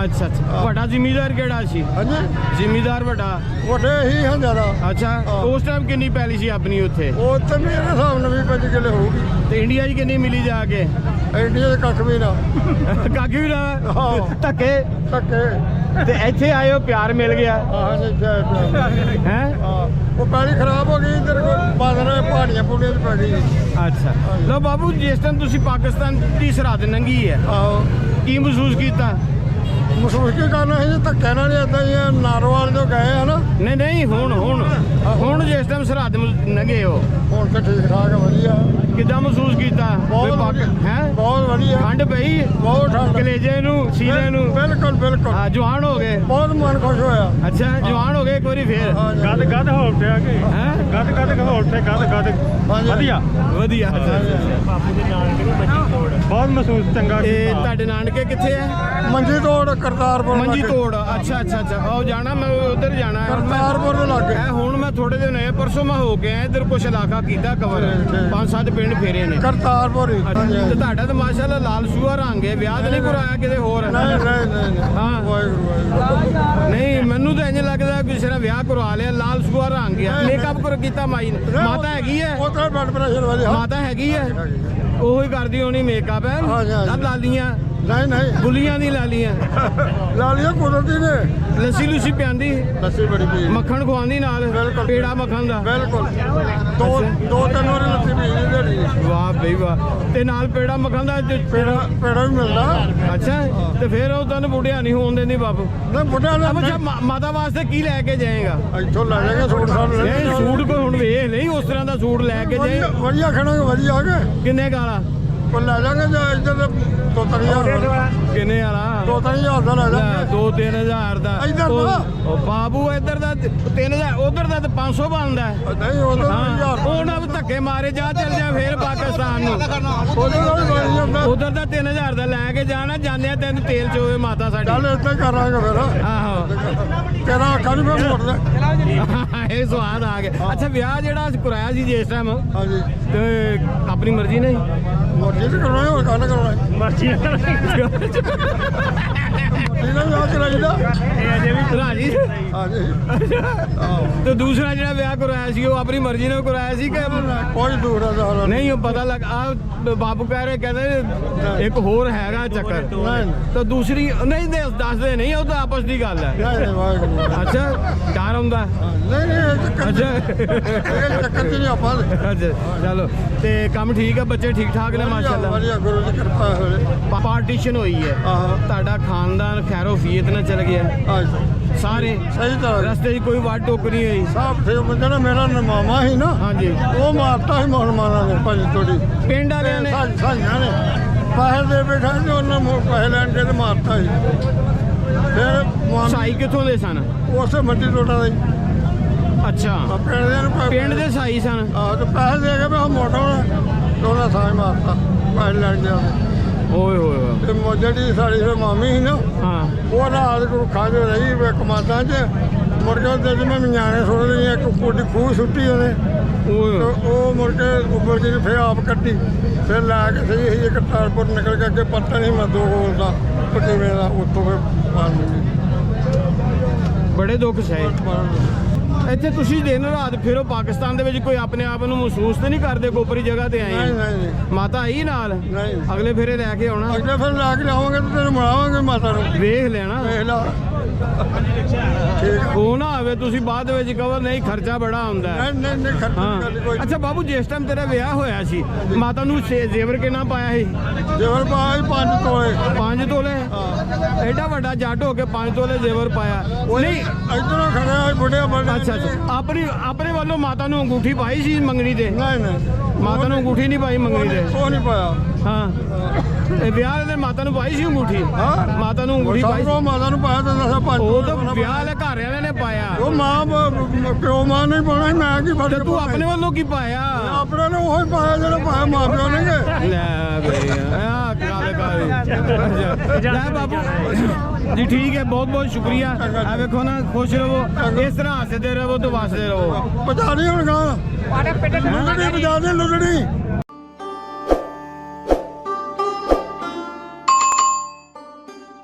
ਅੱਛਾ ਵੱਡਾ ਜ਼ਿਮੀਦਾਰ ਕਿਹੜਾ ਸੀ? ਹਾਂਜੀ ਜ਼ਿਮੀਦਾਰ ਵੱਡਾ ਵੱਡੇ ਹੀ ਹਨ ਜ਼ਿਆਦਾ। ਅੱਛਾ ਉਸ ਟਾਈਮ ਕਿੰਨੀ ਪੈਲੀ ਸੀ ਆਪਣੀ ਉੱਥੇ? ਉਹ ਤਾਂ ਮੇਰੇ ਹਿਸਾਬ ਨਾਲ 20-25 ਕਿੱਲੇ ਹੋਊਗੀ। ਤੇ ਇੰਡੀਆ 'ਚ ਕਿੰਨੀ ਮਿਲੀ ਜਾ ਕੇ? ਇੰਡੀਆ ਦੇ ਕੱਖ ਵੀ ਨਾ। ਕਾਕੀ ਵੀ ਨਾ ਹਾਂ। ਧੱਕੇ ਧੱਕੇ। ਤੇ ਇੱਥੇ ਆਏ ਹੋ ਪਿਆਰ ਮਿਲ ਗਿਆ ਹਾਂਜੀ ਜੈ ਹੈ? ਉਹ ਪੈਲੀ ਖਰਾਬ ਹੋ ਗਈ ਇੱਧਰ ਬਾਦਲ ਪਹਾੜੀਆਂ ਪੂੜੀਆਂ 'ਚ ਪੈ ਗਈ। ਅੱਛਾ ਲੋ ਬਾਬੂ ਜਿਸ ਟਾਈਮ ਤੁਸੀਂ ਪਾਕਿਸਤਾਨ ਦੀ ਸਰਹੱਦ ਲੰਘੀ ਹੈ ਆਹੋ ਕੀ ਮਹਿਸੂਸ ਕੀਤਾ? ਮਹਿਸੂਸ ਕੀ ਕਰਨਾ ਸੀ ਧੱਕੇ ਨਾਲ ਏਦਾਂ ਹੀ ਆ, ਨਾਰੋਵਾਲ ਜੋ ਗਏ ਆ ਨਾ। ਨਹੀਂ ਹੁਣ ਜਿਸ ਟਾਈਮ ਸਰਹੱਦ ਲੰਘੇ ਹੋ ਹੁਣ ਤਾਂ ਠੀਕ ਠਾਕ ਆ, ਵਧੀਆ। ਕਿੱਦਾਂ ਮਹਿਸੂਸ ਕੀਤਾ? ਹੈ ਬਹੁਤ ਵਧੀਆ। ਠੰਡ ਪਈ? ਬਹੁਤ ਠੰਡ। ਕਲੇਜੇ ਨੂੰ ਸੀਨੇ ਨੂੰ? ਬਿਲਕੁਲ ਹਾਂ ਜਵਾਨ ਹੋ ਗਏ? ਬਹੁਤ ਮਨ ਖੁਸ਼ ਹੋਇਆ। ਅੱਛਾ ਜਵਾਨ ਹੋ ਗਏ ਇੱਕ ਵਾਰੀ ਫੇਰ? ਗੱਦ ਹੋ ਪਿਆ ਕਿ ਹੈ ਗੱਦ ਹੋ ਤੇ ਗੱਦ ਵਧੀਆ ਵਧੀਆ। ਬਹੁਤ ਮਹਿਸੂਸ ਚੰਗਾ ਇਹ ਤੁਹਾਡੇ ਨਾਨਕੇ ਕਿੱਥੇ ਹੈ? ਮੰਜੀ ਤੋੜ ਕਰਤਾਰਪੁਰ। ਮੰਜੀ ਤੋੜ। ਅੱਛਾ ਆਓ ਜਾਣਾ ਮੈਂ ਉਧਰ ਜਾਣਾ ਹੈ। ਕਰਤਾਰਪੁਰ ਦੇ ਲਾਗੇ। ਹੁਣ ਮੈਂ ਥੋੜੇ ਦਿਨ ਹੋਏ ਪਰਸੋਂ ਮੈਂ ਹੋ ਕੇ ਆਇਆ ਇੱਧਰ ਕੁਛ ਇਲਾਕਾ ਕੀਤਾ ਕਵਰ 5-7 ਪਿੰਡ ਫੇਰੇ ਨੇ। ਕਰਤਾਰਪੁਰ ਹੀ। ਤੇ ਤੁਹਾਡਾ ਤਾਂ ਮਾਸ਼ਾਅੱਲਾ ਲਾਲ ਸੂਆ ਰੰਗ ਹੈ। ਵਿਆਹ ਤਾਂ ਨਹੀਂ ਕਰਾਇਆ ਕਿਤੇ ਹੋਰ? ਨਹੀਂ ਹਾਂ। ਵਾਹਿਗੁਰੂ। ਨਹੀਂ ਮੈਨੂੰ ਤਾਂ ਇੰਜ ਲੱਗਦਾ ਕਿਸੇ ਨੇ ਵਿਆਹ ਕਰਵਾ ਲਿਆ ਲਾਲ ਸੂਆ ਰੰਗ ਹੈ। ਮੇਕਅਪ ਕਰ ਕੀਤਾ ਮਾਈ ਨੇ? ਮਾਤਾ ਹੈਗੀ ਹੈ? ਉਹ ਤਾਂ ਬਲੱਡ ਪ੍ਰੈਸ਼ਰ ਵਾਲੀ। ਮਾਤਾ ਹੈਗੀ ਹੈ? ਉਹੀ ਕਰਦੀ ਹੋਣੀ ਮੇਕਅਪ ਹੈ। ਆਹ ਲਾਲੀਆਂ ਨਹੀਂ ਗੁੱਲੀਆਂ ਦੀ ਲਾਲੀਆਂ ਲਾਲੀਆਂ ਕੁਦਰਤੀ ਨੇ। ਲੱਸੀ ਲੁੱਸੀ ਪਿਆਂਦੀ? ਲੱਸੀ ਬੜੀ ਪੀ। ਮੱਖਣ ਖਵਾਉਂਦੀ ਨਾਲ? ਬਿਲਕੁਲ। ਪੇੜਾ ਮੱਖਣ ਦਾ? ਬਿਲਕੁਲ। ਦੋ ਤਿੰਨ ਵਾਰੀ ਲੱਸੀ ਪੀ ਲਈ। ਵਾਹ ਬਈ ਵਾਹ। ਤੇ ਨਾਲ ਪੇੜਾ ਮੱਖਣ ਦਾ ਪੇੜਾ ਵੀ ਮਿਲਦਾ। ਅੱਛਾ ਤੇ ਫਿਰ ਉਹ ਤੈਨੂੰ ਬੁੱਢਿਆ ਨਹੀਂ ਹੋਣ ਦਿੰਦੀ ਬਾਬੂ? ਨਹੀਂ ਬੁੱਢਾ ਨਾ। ਅੱਛਾ ਮਾਤਾ ਵਾਸਤੇ ਕੀ ਲੈ ਕੇ ਜਾਏਗਾ? ਇੱਥੋਂ ਲੈ ਜਾਏਗਾ ਸੂਟ ਸਾਟ ਲੈ ਨਹੀਂ ਸੂਟ ਕੋਈ ਹੁਣ ਵੇਖ ਨਹੀਂ ਉਸ ਤਰ੍ਹਾਂ ਦਾ ਸੂਟ ਲੈ ਕੇ ਜਾਏ। ਵਧੀਆ ਖੜਾਂਗੇ ਵਧੀਆ ਆ ਗਏ। ਕਿੰਨੇ ਕਾਲਾ? ਉਹ ਲੈ ਜਾਾਂਗੇ ਜਾਂ ਇੱਧਰ 2-3 ਕਿੰਨੇ ਵਾਲਾ? 2-3 ਹਜ਼ਾਰ ਦਾ ਲੈ ਜਾਾਂਗੇ। 2-3 ਹਜ਼ਾਰ ਦਾ? ਇੱਧਰ ਦਾ? ਉਹ ਬਾਬੂ ਇੱਧਰ ਦਾ 3000 ਉਧਰ ਦਾ ਤਾਂ 500 ਬਣਦਾ। ਨਹੀਂ ਉਧਰ ਹਾਂ ਉਹਨਾਂ ਵੀ ਧੱਕੇ ਮਾਰੇ ਜਾ ਚੱਲ ਜਾ ਫੇਰ ਪਾਕਿਸਤਾਨ ਨੂੰ। ਉਧਰ ਦਾ 3000 ਦਾ ਲੈ ਕੇ ਜਾਣਾ ਜਾਂਦੇ ਆ ਤੈਨੂੰ ਤੇਲ ਚੋਵੇ ਮਾਤਾ ਸਾਡੀ। ਚੱਲ ਇੱਦਾਂ ਹੀ ਕਰਾਂਗੇ ਫਿਰ। ਆਹੋ ਤੇਰਾ ਅੱਖਾਂ ਨਹੀਂ ਮੈਂ ਮੋੜਦਾ। ਇਹ ਸਵਾਦ ਆ ਗਿਆ। ਅੱਛਾ ਵਿਆਹ ਜਿਹੜਾ ਅਸੀਂ ਕਰਾਇਆ ਸੀ ਜਿਸ ਟਾਈਮ ਹਾਂਜੀ ਤੇ ਆਪਣੀ ਮਰਜ਼ੀ ਨਹੀਂ? ਮਰਜ਼ੀ ਤੇ ਕਰਾਉਣਾ ਹੋਰ ਕਾਹਨੇ ਕਰਾਉਣਾ? ਮਰਜ਼ੀ ਇਹਨਾਂ ਵਿਆਹ ਕਰਾਈਦਾ। ਰਾਜੀ? ਹਾਂਜੀ ਤੇ ਦੂਸਰਾ ਜਿਹੜਾ ਵਿਆਹ ਕਰਾਇਆ ਸੀ ਉਹ ਆਪਣੀ ਮਰਜ਼ੀ ਨਾਲ ਕਰਾਇਆ ਸੀ ਕਿ? ਕੋਈ ਦੂਰ ਦਾ ਨਹੀਂ ਉਹ ਪਤਾ ਲੱਗ ਆ ਬਾਬੂ ਕਹਿ ਰਹੇ ਕਹਿੰਦੇ ਇੱਕ ਹੋਰ ਹੈਗਾ ਚੱਕਰ ਤਾਂ ਦੂਸਰੀ ਨਹੀਂ ਦੱਸਦੇ ਨਹੀਂ ਉਹ ਤਾਂ ਆਪਸ ਦੀ ਗੱਲ ਹੈ। ਨਹੀਂ ਵਾਹਿਗੁਰੂ। ਅੱਛਾ ਡਰ ਹੁੰਦਾ? ਨਹੀਂ ਅੱਛਾ ਇਹ ਚੱਕਰ ਚ ਨਹੀਂ ਆਪਾਂ। ਅੱਛਾ ਚਲੋ ਤੇ ਕੰਮ ਠੀਕ ਆ ਬੱਚੇ ਠੀਕ ਠਾਕ ਨੇ ਮਾਸ਼ਾਅੱਲਾ? ਵਧੀਆ ਗੁਰੂ ਦੀ ਕਿਰਪਾ ਹੋਵੇ। ਪਾਰਟੀਸ਼ਨ ਹੋਈ ਹੈ ਆਹੋ ਤੁਹਾਡਾ ਖਾਨਦਾਨ ਖੈਰੋਫੀਅਤ ਨਾਲ ਚਲ ਗਿਆ ਸਾਰੇ? ਸਹੀ ਤਰ੍ਹਾਂ ਰਸਤੇ 'ਚ ਕੋਈ ਵੱਡ ਟੋਕ ਨਹੀਂ ਹੋਈ? ਸਾਫ ਥੇ ਜਿਹੜਾ ਮੇਰਾ ਮਾਮਾ ਸੀ ਨਾ ਹਾਂਜੀ ਉਹ ਮਾਰਤਾ ਸੀ ਮੁਸਲਮਾਨਾਂ ਨੇ ਭਾਜੀ ਥੋੜੀ ਪਿੰਡ ਵਾਲਿਆਂ ਨੇ? ਸਾਂਝਾਂ ਨੇ ਪੈਸੇ ਦੇ ਬੈਠਾ ਸੀ ਉਹਨਾਂ ਪੈਸੇ ਲੈਣ ਦੇ ਤੇ ਮਾਰਤਾ ਸੀ। ਫਿਰ ਸਾਈ ਕਿੱਥੋਂ ਦੇ ਸਨ? ਉਸੇ ਮੰਡੀ ਟੋਟਾ ਦਾ ਹੀ। ਅੱਛਾ ਪਿੰਡ ਦੇ ਨੂੰ ਪਿੰਡ ਦੇ ਸਾਈ ਸਨ? ਆਹ ਤੇ ਪੈਸੇ ਦੇ ਕੇ ਮੈਂ ਮੋਟਾ ਉਹਨਾਂ ਸਾਂ ਮਾਰਤਾ ਪੈਸੇ ਲੈਣ ਗਿਆ। ਓਏ ਹੋਏ ਤੇ ਜਿਹੜੀ ਸਾਡੀ ਫਿਰ ਮਾਮੀ ਸੀ ਨਾ ਹਾਂ ਉਹ ਰਾਤ ਨੂੰ ਖਾਜੋ ਰਹੀ ਵੇ ਕਮਾਦਾਂ 'ਚ ਮੁੜ ਕੇ ਉਹਦੇ 'ਚ ਮੈਂ ਨਿਆਣੇ ਸੁੱਟ ਲਈ ਇੱਕ ਕੋਡੀ ਖੂਹ ਸੁੱਟੀ ਉਹਨੇ ਓਏ ਤੇ ਉਹ ਮੁੜ ਕੇ ਉੱਪਰ ਜੀ ਫਿਰ ਆਪ ਕੱਢੀ ਫਿਰ ਲਾ ਕੇ ਸਹੀ ਇਹ ਕਰਤਾਰਪੁਰ ਨਿਕਲ ਕੇ ਅੱਗੇ ਪਤਾ ਨਹੀਂ ਮੈਂ 2 ਹੋਲ ਦਾ ਕਿਵੇਂ ਦਾ ਉੱਥੋਂ ਫਿਰ ਮਾਰ ਲਈ। ਬੜੇ ਦੁੱਖ ਸਹੇ। ਇੱਥੇ ਤੁਸੀਂ ਦਿਨ ਰਾਤ ਫਿਰੋ ਪਾਕਿਸਤਾਨ ਦੇ ਵਿੱਚ ਕੋਈ ਆਪਣੇ ਆਪ ਨੂੰ ਮਹਿਸੂਸ ਤੇ ਨਹੀਂ ਕਰਦੇ ਕੋਪਰੀ ਜਗ੍ਹਾ ਤੇ ਆਏ? ਨਹੀਂ ਮਾਤਾ ਆਈ ਨਾਲ? ਨਹੀਂ ਅਗਲੇ ਫੇਰੇ ਲੈ ਕੇ ਆਉਣਾ? ਅਗਲੇ ਫਿਰ ਲਾ ਕੇ ਆਵਾਂਗੇ ਤੇ ਤੈਨੂੰ ਮਿਲਾਵਾਂਗੇ ਮਾਤਾ ਨੂੰ। ਵੇਖ ਲੈਣਾ ਵੇਖ ਲਾ ਉਹ ਨਾ ਹੋਵੇ ਤੁਸੀਂ ਬਾਅਦ ਵਿੱਚ ਕਹੋ ਨਹੀਂ ਖਰਚਾ ਬੜਾ ਹੁੰਦਾ ਹੈ। ਨਹੀਂ ਖਰਚਾ ਕੋਈ। ਅੱਛਾ ਬਾਬੂ ਜਿਸ ਟਾਈਮ ਤੇਰਾ ਵਿਆਹ ਹੋਇਆ ਸੀ ਮਾਤਾ ਨੂੰ ਜ਼ੇਵਰ ਕਿੰਨਾ ਪਾਇਆ ਸੀ? ਜੇਵਰ ਪਾਇਆ 5 ਤੋਲੇ। 5 ਤੋਲੇ? ਐਡਾ ਵੱਡਾ ਜੱਟ ਹੋ ਕੇ 5 ਤੋਲੇ ਜ਼ੇਵਰ ਪਾਇਆ? ਨਹੀਂ ਇਧਰੋਂ ਖੜਿਆ ਬੁੱਢੇ ਬੜੇ। ਅੱਛਾ ਆਪਣੇ ਵੱਲੋਂ ਮਾਤਾ ਨੂੰ ਅੰਗੂਠੀ ਪਾਈ ਸੀ ਮੰਗਣੀ ਤੇ? ਨਹੀਂ ਮਾਤਾ ਨੂੰ ਅੰਗੂਠੀ ਨਹੀਂ ਪਾਈ ਮੰਗਣੀ ਤੇ? ਉਹ ਨਹੀਂ ਪਾਇਆ। ਹਾਂ ਇਹ ਵਿਆਹ ਦੇ ਮਾਤਾ ਨੂੰ ਪਾਈ ਸੀ ਅੰਗੂਠੀ ਮਾਤਾ ਨੂੰ ਅੰਗੂਠੀ ਪਾਈ ਸਭ ਸੀ ਮਾਤਾ ਨੂੰ ਪਾਇਆ ਤਾਂ ਦੱਸਿਆ ਪੰਜ ਉਹ ਤਾਂ ਵਿਆਹ ਵਾਲੇ ਘਰ ਵਾਲਿਆਂ ਨੇ ਪਾਇਆ ਉਹ ਪਿਓ ਮਾਂ ਨਹੀਂ ਪਾਉਣਾ ਸੀ, ਮੈਂ ਕੀ ਤੇ ਫਰਕ ਤੂੰ ਆਪਣੇ ਵੱਲੋਂ ਕੀ ਪਾਇਆ ਆਪਣੇ ਨੇ ਉਹੀ ਪਾਇਆ ਜਿਹੜਾ ਪਾਇਆ ਮਾਂ ਪਿਓ ਨੇ ਕਿ ਲੈ ਬਈ ਆ ਕਾਲੇ ਕਾਲੇ ਲੈ ਬਾਬੂ ਜੀ ਠੀਕ ਹੈ ਬਹੁਤ ਬਹੁਤ ਸ਼ੁਕਰੀਆ ਆ ਵੇਖੋ ਨਾ ਖੁਸ਼ ਰਹੋ ਇਸ ਤਰ੍ਹਾਂ ਹੱਸਦੇ ਰਹੋ ਤੇ ਵਸਦੇ ਰਹੋ ਬਚਾ ਨਹੀਂ ਹੁਣ ਗਾ ਲੁੱਟਣੀ ਬਚਾ ਦੇ ਲੁੱਟਣੀ